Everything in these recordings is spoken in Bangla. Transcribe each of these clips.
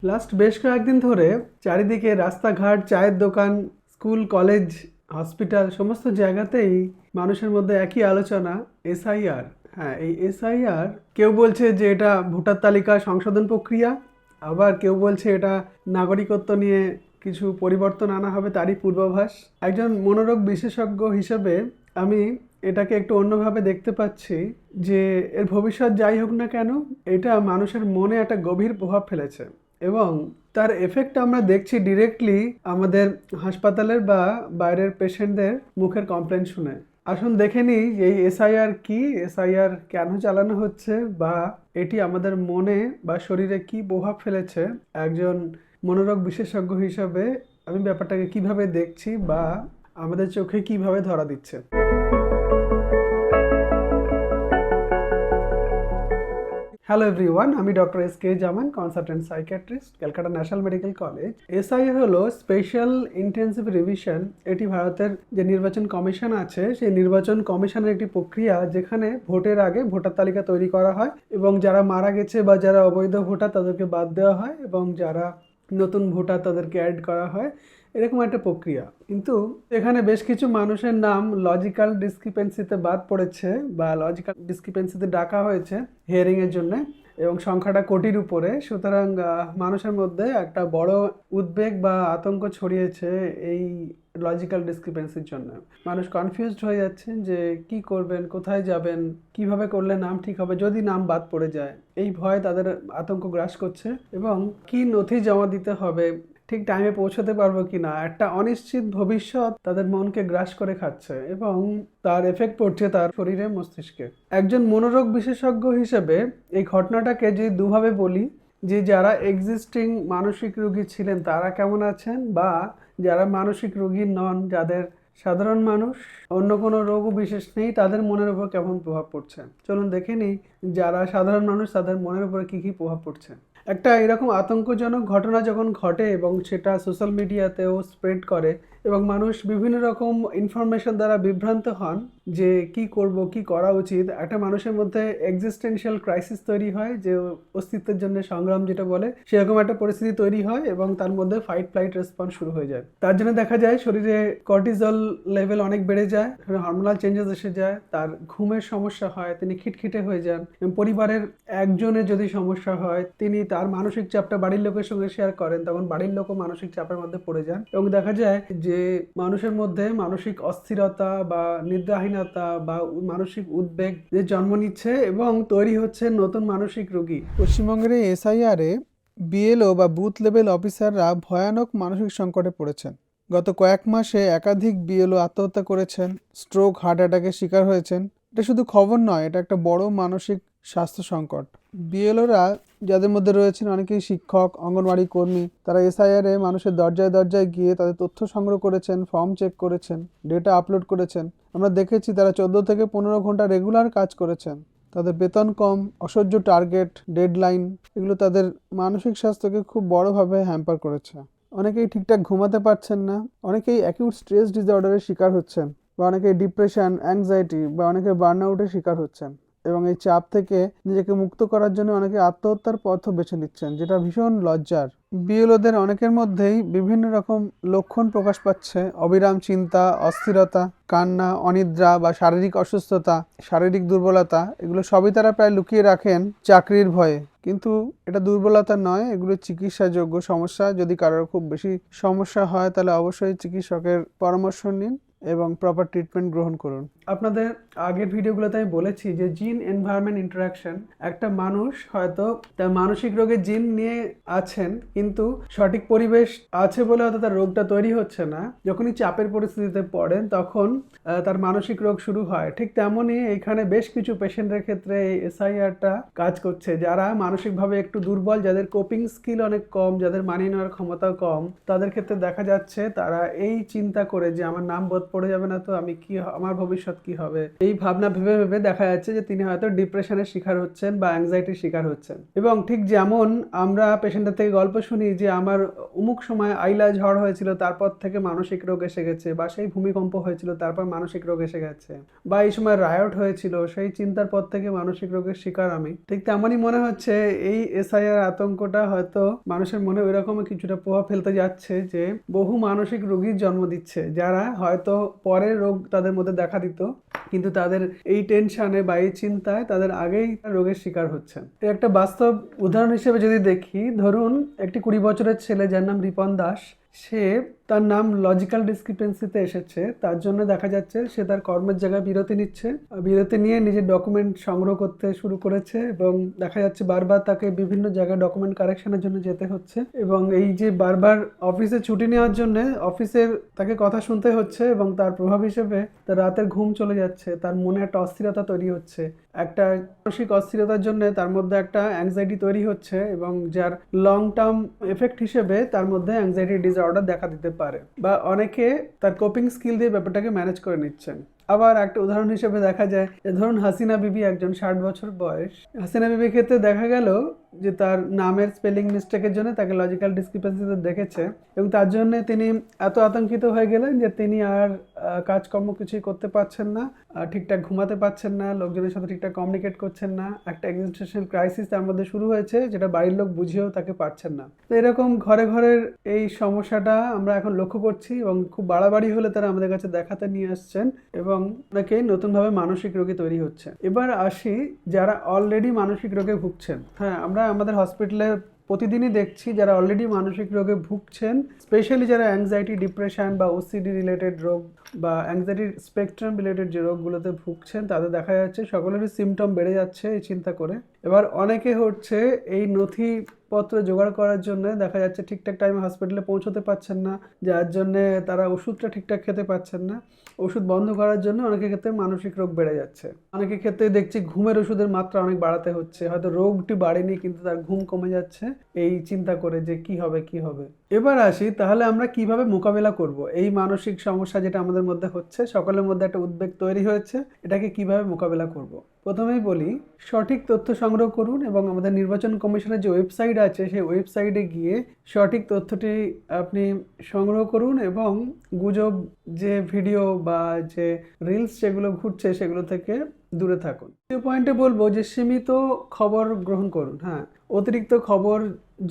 লাস্ট বেশ কয়েকদিন ধরে চারিদিকে রাস্তাঘাট, চায়ের দোকান, স্কুল, কলেজ, হসপিটাল সমস্ত জায়গাতেই মানুষের মধ্যে একই আলোচনা, এসআইআর। হ্যাঁ, এই এসআইআর কেউ বলছে যে এটা ভোটার তালিকা সংশোধন প্রক্রিয়া, আবার কেউ বলছে এটা নাগরিকত্ব নিয়ে কিছু পরিবর্তন আনা হবে, তারই পূর্বাভাস। একজন মনোরোগ বিশেষজ্ঞ হিসেবে আমি এটাকে একটু অন্যভাবে দেখতে পাচ্ছি যে এর ভবিষ্যৎ যাই হোক না কেন, এটা মানুষের মনে একটা গভীর প্রভাব ফেলেছে এবং তার এফেক্ট আমরা দেখছি ডিরেক্টলি আমাদের হাসপাতালের বা বাইরের পেশেন্টদের মুখের কমপ্লেন শুনে। আসুন দেখে নিই এই এসআইআর কি, এসআইআর কেন চালানো হচ্ছে, বা এটি আমাদের মনে বা শরীরে কি প্রভাব ফেলেছে। একজন মনোরোগ বিশেষজ্ঞ হিসাবে আমি ব্যাপারটাকে কিভাবে দেখছি বা আমাদের চোখে কিভাবে ধরা দিচ্ছে। হ্যালো এভরিওয়ান, আমি doctor S K. Zaman, consultant psychiatrist, Calcutta national medical college. SIR হলো স্পেশাল ইন্টেন্সিভ রিভিশন। এটি ভারতের যে নির্বাচন কমিশন আছে সেই নির্বাচন কমিশনের একটি প্রক্রিয়া, যেখানে ভোটের আগে ভোটার তালিকা তৈরি করা হয় এবং যারা মারা গেছে বা যারা অবৈধ ভোটার তাদেরকে বাদ দেওয়া হয় এবং যারা নতুন ভোটার তাদেরকে অ্যাড করা হয়, এরকম একটা প্রক্রিয়া। কিন্তু এখানে বেশ কিছু মানুষের নাম লজিক্যাল ডিসক্রিপেন্সিতে বাদ পড়েছে বা লজিক্যাল ডিসক্রিপেন্সিতে ডাকা হয়েছে হিয়ারিংয়ের জন্য, এবং সংখ্যাটা কোটির উপরে। সুতরাং মানুষের মধ্যে একটা বড় উদ্বেগ বা আতঙ্ক ছড়িয়েছে এই লজিক্যাল ডিসক্রিপেন্সির জন্য। মানুষ কনফিউজড হয়ে যাচ্ছেন যে কি করবেন, কোথায় যাবেন, কিভাবে করলে নাম ঠিক হবে যদি নাম বাদ পড়ে যায়। এই ভয় তাদের আতঙ্ক গ্রাস করছে এবং কি নথি জমা দিতে হবে, ঠিক টাইমে পৌঁছতে পারবো কিনা, একটা অনিশ্চিত ভবিষ্যৎ তাদের মনকে গ্রাস করে খাচ্ছে এবং তার এফেক্ট পড়ছে তার শরীরে, মস্তিষ্কে। একজন মনোরোগ বিশেষজ্ঞ হিসেবে এই ঘটনাটাকে যদি দুভাবে বলি, যে যারা এক্সিস্টিং মানসিক রোগী ছিলেন তারা কেমন আছেন, বা যারা মানসিক রোগী নন, যাদের সাধারণ মানুষ, অন্য কোনো রোগও বিশেষ নেই, তাদের মনের উপর কেমন প্রভাব পড়ছে। চলুন দেখে নিই যারা সাধারণ মানুষ তাদের মনের উপরে কী কী প্রভাব পড়ছে। একটা এরকম আতঙ্কজনক ঘটনা যখন ঘটে এবং সেটা সোশ্যাল মিডিয়াতেও স্প্রেড করে এবং মানুষ বিভিন্ন রকম ইনফরমেশন দ্বারা বিভ্রান্ত হন যে কি করব, কি করা উচিত, একটা মানুষের মধ্যে এক্সিস্টেন্সিয়াল ক্রাইসিস তৈরি হয়, যে অস্তিত্বের জন্য সংগ্রাম যেটা বলে, সেরকম একটা পরিস্থিতি তৈরি হয় এবং তার মধ্যে ফাইট ফ্লাইট রেসপন্স শুরু হয়ে যায়। তার জন্য দেখা যায় শরীরে কর্টিজল লেভেল অনেক বেড়ে যায়, হরমোনাল চেঞ্জেস এসে যায়, তার ঘুমের সমস্যা হয়, তিনি খিটখিটে হয়ে যান। এবং পরিবারের একজনের যদি সমস্যা হয়, তিনি তার মানসিক চাপটা বাড়ির লোকের সঙ্গে শেয়ার করেন, তখন বাড়ির লোকও মানসিক চাপের মধ্যে পড়ে যান এবং দেখা যায় যে মানুষের মধ্যে মানসিক অস্থিরতা বা নিদ্রাহীনতা বা মানসিক উদ্বেগ যে জন্ম নিচ্ছে এবং তৈরি হচ্ছে নতুন মানসিক রোগী। পশ্চিমবঙ্গের এসআইআরে বিএলও বা বুথ লেভেল অফিসাররা ভয়ানক মানসিক সংকটে পড়েছেন। গত কয়েক মাসে একাধিক বিএলও আত্মহত্যা করেছেন, স্ট্রোক, হার্ট অ্যাটাকের শিকার হয়েছেন। এটা শুধু খবর নয়, এটা একটা বড় মানসিক স্বাস্থ্য সংকট। বিএলওরা, যাদের মধ্যে রয়েছেন অনেকেই শিক্ষক, অঙ্গনওয়াড়ি কর্মী, তারা এসআইআরে মানুষের দরজায় দরজায় গিয়ে তাদের তথ্য সংগ্রহ করেছেন, ফর্ম চেক করেছেন, ডেটা আপলোড করেছেন। আমরা দেখেছি তারা 14 থেকে 15 ঘন্টা রেগুলার কাজ করেছেন। তাদের বেতন কম, অসহ্য টার্গেট, ডেডলাইন, এগুলো তাদের মানসিক স্বাস্থ্যকে খুব বড়োভাবে হ্যাম্পার করেছে। অনেকেই ঠিকঠাক ঘুমাতে পারছেন না, অনেকেই অ্যাকিউট স্ট্রেস ডিসঅর্ডারের শিকার হচ্ছেন, বা অনেকেই ডিপ্রেশন, অ্যাংজাইটি বা অনেকে বার্নআউটের শিকার হচ্ছেন। এবং এই চাপ থেকে নিজেকে মুক্ত করার জন্য অনেকে আত্মহত্যার পথও বেছে নিচ্ছেন, যেটা ভীষণ লজ্জার। বিএলওদের অনেকের মধ্যেই বিভিন্ন রকম লক্ষণ প্রকাশ পাচ্ছে: অবিরাম চিন্তা, অস্থিরতা, কান্না, অনিদ্রা বা শারীরিক অসুস্থতা, শারীরিক দুর্বলতা, এগুলো সবই তারা প্রায় লুকিয়ে রাখেন চাকরির ভয়ে। কিন্তু এটা দুর্বলতা নয়, এগুলো চিকিৎসাযোগ্য সমস্যা। যদি কারোর খুব বেশি সমস্যা হয় তাহলে অবশ্যই চিকিৎসকের পরামর্শ নিন এবং প্রপার ট্রিটমেন্ট গ্রহণ করুন। আপনাদের আগের ভিডিওগুলোতে আমি বলেছি যে জিন এনভায়রনমেন্ট ইন্টারাকশন, একটা মানুষ হয়তো তার মানসিক রোগের জিন নিয়ে আছেন, কিন্তু সঠিক পরিবেশ আছে বলে হয়তো তার রোগটা তৈরি হচ্ছে না। যখনই চাপের পরিস্থিতিতে পড়েন তখন তার মানসিক রোগ শুরু হয়। ঠিক তেমনই এখানে বেশ কিছু পেশেন্টের ক্ষেত্রে এই এসআইআরটা কাজ করছে, যারা মানসিকভাবে একটু দুর্বল, যাদের কোপিং স্কিল অনেক কম, যাদের মানিয়ে নেওয়ার ক্ষমতা কম, তাদের ক্ষেত্রে দেখা যাচ্ছে তারা এই চিন্তা করে যে আমার নাম পড়ে যাবে না তো, আমি কি আমার ভবিষ্যৎ কি হবে, এই ভাবনা ভেবে ভেবে দেখা যাচ্ছে যে তিনি হয়তো ডিপ্রেশনের শিকার হচ্ছেন বা অ্যাংজাইটির শিকার হচ্ছেন। এবং ঠিক যেমন আমরা পেশেন্টের থেকে গল্প শুনি যে আমার অমুক সময় আইলা ঝড় হয়েছিল, তারপর থেকে মানসিক রোগ এসে গেছে, বা সেই ভূমিকম্প হয়েছিল তারপর মানসিক রোগ এসে গেছে, বা এই সময় রায়ট হয়েছিল, সেই চিন্তার পর থেকে মানসিক রোগের শিকার আমি। ঠিক তেমনই মনে হচ্ছে এই এসআইআর আতঙ্কটা হয়তো মানুষের মনে ওই রকম কিছুটা প্রভাব ফেলতে যাচ্ছে যে বহু মানসিক রোগীর জন্ম দিচ্ছে, যারা হয়তো পরে রোগ তাদের মধ্যে দেখা দিত, কিন্তু তাদের এই টেনশনে বা এই চিন্তায় তাদের আগেই রোগের শিকার হচ্ছেন। এর একটা বাস্তব উদাহরণ হিসেবে যদি দেখি, ধরুন একটি 20 বছরের ছেলে যার নাম রিপন দাস, সে তার নাম লজিক্যাল ডিসক্রিপেন্সিতে এসেছে, তার জন্য দেখা যাচ্ছে সে তার কর্মের জায়গায় বিরতি নিচ্ছে, বিরতি নিয়ে নিজের ডকুমেন্ট সংগ্রহ করতে শুরু করেছে, এবং দেখা যাচ্ছে বারবার তাকে বিভিন্ন জায়গায় ডকুমেন্ট কারেকশনের জন্য যেতে হচ্ছে, এবং এই যে বারবার অফিসে ছুটি নেওয়ার জন্য অফিসের তাকে কথা শুনতে হচ্ছে, এবং তার প্রভাব হিসেবে তার রাতের ঘুম চলে যাচ্ছে, তার মনে একটা অস্থিরতা তৈরি হচ্ছে, একটা মানসিক অস্থিরতার জন্য তার মধ্যে একটা অ্যাংজাইটি তৈরি হচ্ছে, এবং যার লং টার্ম এফেক্ট হিসেবে তার মধ্যে অ্যাংজাইটি ডিসঅর্ডার দেখা দিতে পারে। বা অনেকে তার কোপিং স্কিল দিয়ে ব্যাপারটাকে ম্যানেজ করে নিচ্ছেন। আবার একটা উদাহরণ হিসেবে দেখা যায় যে ধরুন হাসিনা বিবি, একজন 60 বছর বয়স। হাসিনা বিবির ক্ষেত্রে দেখা গেল যে তার নামের স্পেলিং মিস্টেকের জন্য তাকে লজিক্যাল ডিসক্রিপেন্সিতে দেখেছে, এবং তার জন্য তিনি এত আতঙ্কিত হয়ে গেলেন যে তিনি আর কাজকর্ম কিছুই করতে পারছেন না, ঠিকঠাক ঘুমাতে পারছেন না, লোকজনের সাথে ঠিকঠাক কমিউনিকেট করছেন না, একটা এক্সিস্টেন্সিয়াল ক্রাইসিস তার মধ্যে শুরু হয়েছে, যেটা বাড়ির লোক বুঝিয়েও তাকে পারছেন না। তো এরকম ঘরে ঘরের এই সমস্যাটা আমরা এখন লক্ষ্য করছি, এবং খুব বাড়াবাড়ি হলে তারা আমাদের কাছে দেখাতে নিয়ে আসছেন, এবং অনেকেই নতুনভাবে মানসিক রোগী তৈরি হচ্ছে। এবার আসি যারা অলরেডি মানসিক রোগে ভুগছেন। হ্যাঁ, আমরা আমাদের হসপিটালে প্রতিদিনই দেখছি যারা অলরেডি মানসিক রোগে ভুগছেন, স্পেশালি যারা অ্যাংজাইটি, ডিপ্রেশন বা ওসিডি রিলেটেড রোগ বা অ্যাংজাইটির স্পেকট্রাম রিলেটেড যে রোগগুলোতে ভুগছেন, তাদের দেখা যাচ্ছে সকলেরই সিমটম বেড়ে যাচ্ছে এই চিন্তা করে। এবার অনেকে হচ্ছে এই নথিপত্র জোগাড় করার জন্য দেখা যাচ্ছে ঠিকঠাক টাইমে হসপিটালে পৌঁছতে পারছেন না, যার জন্যে তারা ওষুধটা ঠিকঠাক খেতে পারছেন না। ওষুধ বন্ধ করার জন্য অনেকের ক্ষেত্রে মানসিক রোগ বেড়ে যাচ্ছে। অনেকের ক্ষেত্রে দেখছি ঘুমের ওষুধের মাত্রা অনেক বাড়াতে হচ্ছে, হয়তো রোগটি বাড়েনি কিন্তু তার ঘুম কমে যাচ্ছে এই চিন্তা করে যে কি হবে কি হবে। এবার আসি তাহলে আমরা কিভাবে মোকাবেলা করব এই মানসিক সমস্যা যেটা আমাদের মধ্যে হচ্ছে, সকলের মধ্যে একটা উদ্বেগ তৈরি হয়েছে, এটাকে কিভাবে মোকাবেলা করব। প্রথমেই বলি, সঠিক তথ্য সংগ্রহ করুন, এবং আমাদের নির্বাচন কমিশনের যে ওয়েবসাইট আছে সেই ওয়েবসাইটে গিয়ে সঠিক তথ্যটি আপনি সংগ্রহ করুন, এবং গুজব যে ভিডিও বা যে রিলস যেগুলো ঘুরছে সেগুলো থেকে দূরে থাকুন। দ্বিতীয় পয়েন্টে বলবো যে সীমিত খবর গ্রহণ করুন। হ্যাঁ, অতিরিক্ত খবর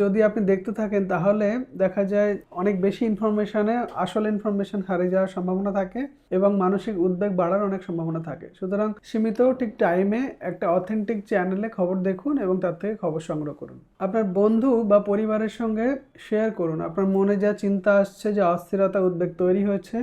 যদি আপনি দেখতে থাকেন তাহলে দেখা যায় অনেক বেশি ইনফরমেশনে আসল ইনফরমেশন হারিয়ে যাওয়ার সম্ভাবনা থাকে, এবং মানসিক উদ্বেগ বাড়ার অনেক সম্ভাবনা থাকে। সুতরাং সীমিত ঠিক টাইমে একটা অথেন্টিক চ্যানেলে খবর দেখুন এবং তার থেকে খবর সংগ্রহ করুন। আপনার বন্ধু বা পরিবারের সঙ্গে শেয়ার করুন আপনার মনে যা চিন্তা আসছে, যে অস্থিরতা উদ্বেগ তৈরি হয়েছে,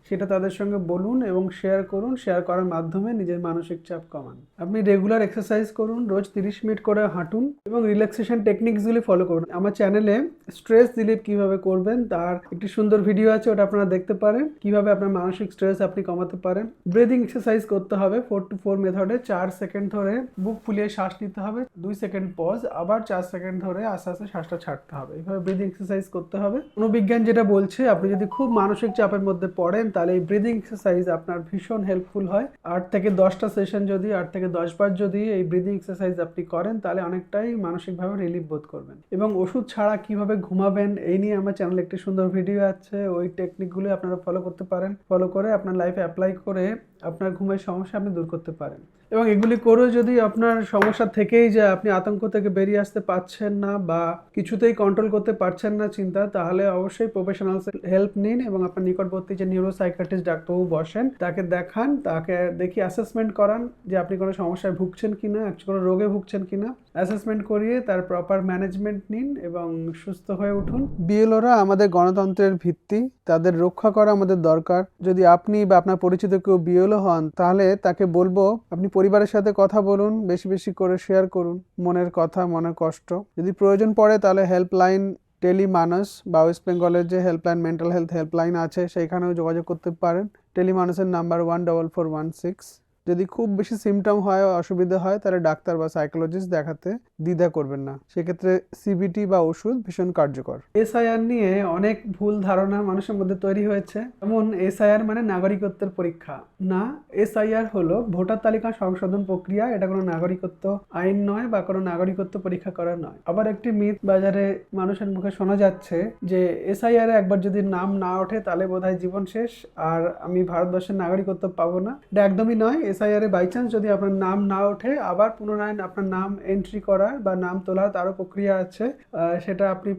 সেটা তাদের সঙ্গে বলুন এবং শেয়ার করুন। শেয়ার করার মাধ্যমে নিজের মানসিক চাপ কমান। আপনি রেগুলার এক্সারসাইজ করুন, রোজ 30 মিনিট করে হাঁটুন, এবং রিল্যাক্সেশন টেকনিক্সগুলি ফলো করুন। আমার চ্যানেলে স্ট্রেস রিলিফ কিভাবে করবেন তার একটি সুন্দর ভিডিও আছে, ওটা আপনারা দেখতে পারেন, কিভাবে আপনার মানসিক স্ট্রেস আপনি কমাতে পারেন। ব্রিদিং এক্সারসাইজ করতে হবে 4 to 4 মেথডে। 4 সেকেন্ড ধরে বুক ফুলিয়ে শ্বাস নিতে হবে, 2 সেকেন্ড পজ, আবার 4 সেকেন্ড ধরে আস্তে আস্তে শ্বাসটা ছাড়তে হবে। এইভাবে ব্রিদিং এক্সারসাইজ করতে হবে। মনোবিজ্ঞান যেটা বলছে, আপনি যদি খুব মানসিক চাপের মধ্যে পড়েন তাহলে এই ব্রিদিং এক্সারসাইজ আপনার ভীষণ হেল্পফুল হয়। 8 থেকে 10টা সেশন যদি 8 থেকে 10 বার যদি এই ব্রিদিং এক্সারসাইজ আপনি করেন তাহলে অনেকটাই মানসিকভাবে রিলিফ বোধ করবেন। এবং ওষুধ ছাড়া কিভাবে ঘুমাবেন এই নিয়ে আমার চ্যানেলে একটি সুন্দর ভিডিও আছে, ওই টেকনিকগুলো আপনারা ফলো করতে পারেন। ফলো করে আপনার লাইফে অ্যাপ্লাই করে আপনার ঘুমের সমস্যা আপনি দূর করতে পারেন। এবং এগুলি করে যদি আপনার সমস্যা থেকেই যে আপনি আতঙ্ক থেকে বেরিয়ে আসতে পারছেন না বা কিছুতেই কন্ট্রোল করতে পারছেন না চিন্তা, তাহলে অবশ্যই প্রফেশনাল হেল্প নিন, এবং আপনার নিকটবর্তী যে নিউরোসাইকিয়াট্রিস্ট ডাক্তারবাবু বসেন তাকে দেখান, তাকে দেখি অ্যাসেসমেন্ট করান যে আপনি কোনো সমস্যায় ভুগছেন কিনা, কোনো রোগে ভুগছেন কিনা। অ্যাসেসমেন্ট করিয়ে তার প্রপার ম্যানেজমেন্ট নিন এবং সুস্থ হয়ে উঠুন। বিএলওরা আমাদের গণতন্ত্রের ভিত্তি, তাদের রক্ষা করা আমাদের দরকার। যদি আপনি বা আপনার পরিচিত কেউ বিএলও হন তাহলে তাকে বলবো আপনি পরিবারের সাথে কথা বলুন, বেশি বেশি করে শেয়ার করুন মনের কথা, মনের কষ্ট। যদি প্রয়োজন পড়ে তাহলে হেল্পলাইন টেলিমানস বা ওয়েস্ট বেঙ্গলের যে হেল্পলাইন, মেন্টাল হেলথ হেল্পলাইন আছে, সেইখানেও যোগাযোগ করতে পারেন। টেলিমানসের নাম্বার 14416। যদি খুব বেশি সিমটম হয়, অসুবিধা হয়, তাহলে ডাক্তার বা সাইকোলজিস্ট দেখাতে দ্বিধা করবেন না। সেক্ষেত্রে সিবিটি বা ওষুধ ভীষণ কার্যকর। এসআইআর নিয়ে অনেক ভুল ধারণা মানুষের মধ্যে তৈরি হয়েছে। যেমন এসআইআর মানে নাগরিকত্বের পরীক্ষা না, এসআইআর হলো ভোটার তালিকা সংশোধন প্রক্রিয়া। এটা কোনো নাগরিকত্ব আইন নয় বা কোনো নাগরিকত্ব পরীক্ষা করা নয়। আবার একটি মিথ বাজারে মানুষের মুখে শোনা যাচ্ছে যে এসআইআর এ একবার যদি নাম না ওঠে তাহলে বোধহয় জীবন শেষ আর আমি ভারতবর্ষের নাগরিকত্ব পাবো না। এটা একদমই নয়। এসআইআর এ বাই চান্স যদি আপনার নাম না ওঠে, আবার পুনরায় আপনার নাম এন্ট্রি করার বা নাম তোলার তারও প্রক্রিয়া আছে। সেটা আপনি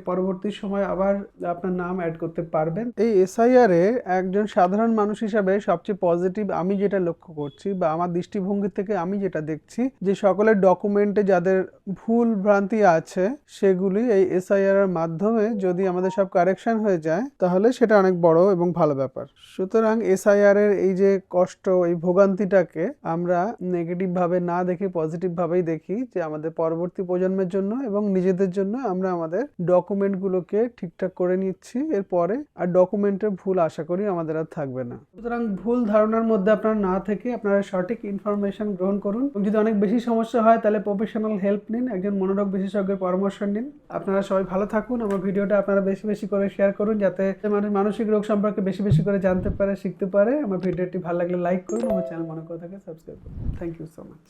পরবর্তী সময় আবার আপনার নাম অ্যাড করতে পারবেন। এই এসআইআর এ একজন সাধারণ মানুষ হিসাবে সবচেয়ে পজিটিভ আমি যেটা লক্ষ্য করছি বা আমার দৃষ্টিভঙ্গি থেকে আমি যেটা দেখছি, যে সকলের ডকুমেন্টে যাদের ভুল ভ্রান্তি আছে সেগুলি এই এসআইআর এর মাধ্যমে যদি আমাদের সব কারেকশন হয়ে যায় তাহলে সেটা অনেক বড় এবং ভালো ব্যাপার। সুতরাং এসআইআর এর এই যে কষ্ট, এই ভোগান্তিটাকে আমরা নেগেটিভ ভাবে না দেখে পজিটিভ ভাবেই দেখি, যে আমাদের পরবর্তী প্রজন্মের জন্য এবং নিজেদের জন্য আমরা আমাদের ডকুমেন্টগুলোকে ঠিকঠাক করে নিচ্ছি। এরপরে আর ডকুমেন্টের ভুল আশা করি আমাদের আর থাকবে না। সুতরাং ভুল ধারণার মধ্যে আপনারা না থেকে আপনারা সঠিক ইনফরমেশন গ্রহণ করুন। যদি অনেক বেশি সমস্যা হয় তাহলে প্রফেশনাল হেল্প নিন, একজন মনোরোগ বিশেষজ্ঞের পরামর্শ নিন। আপনারা সবাই ভালো থাকুন। আমার ভিডিওটা আপনারা বেশি বেশি করে শেয়ার করুন যাতে মানুষ মানসিক রোগ সম্পর্কে বেশি বেশি করে জানতে পারে, শিখতে পারে। আমার ভিডিওটি ভালো লাগলে লাইক করুন, আমার চ্যানেল মনে করে থাকে সাবস্ক্রাইব করুন। Thank you so much.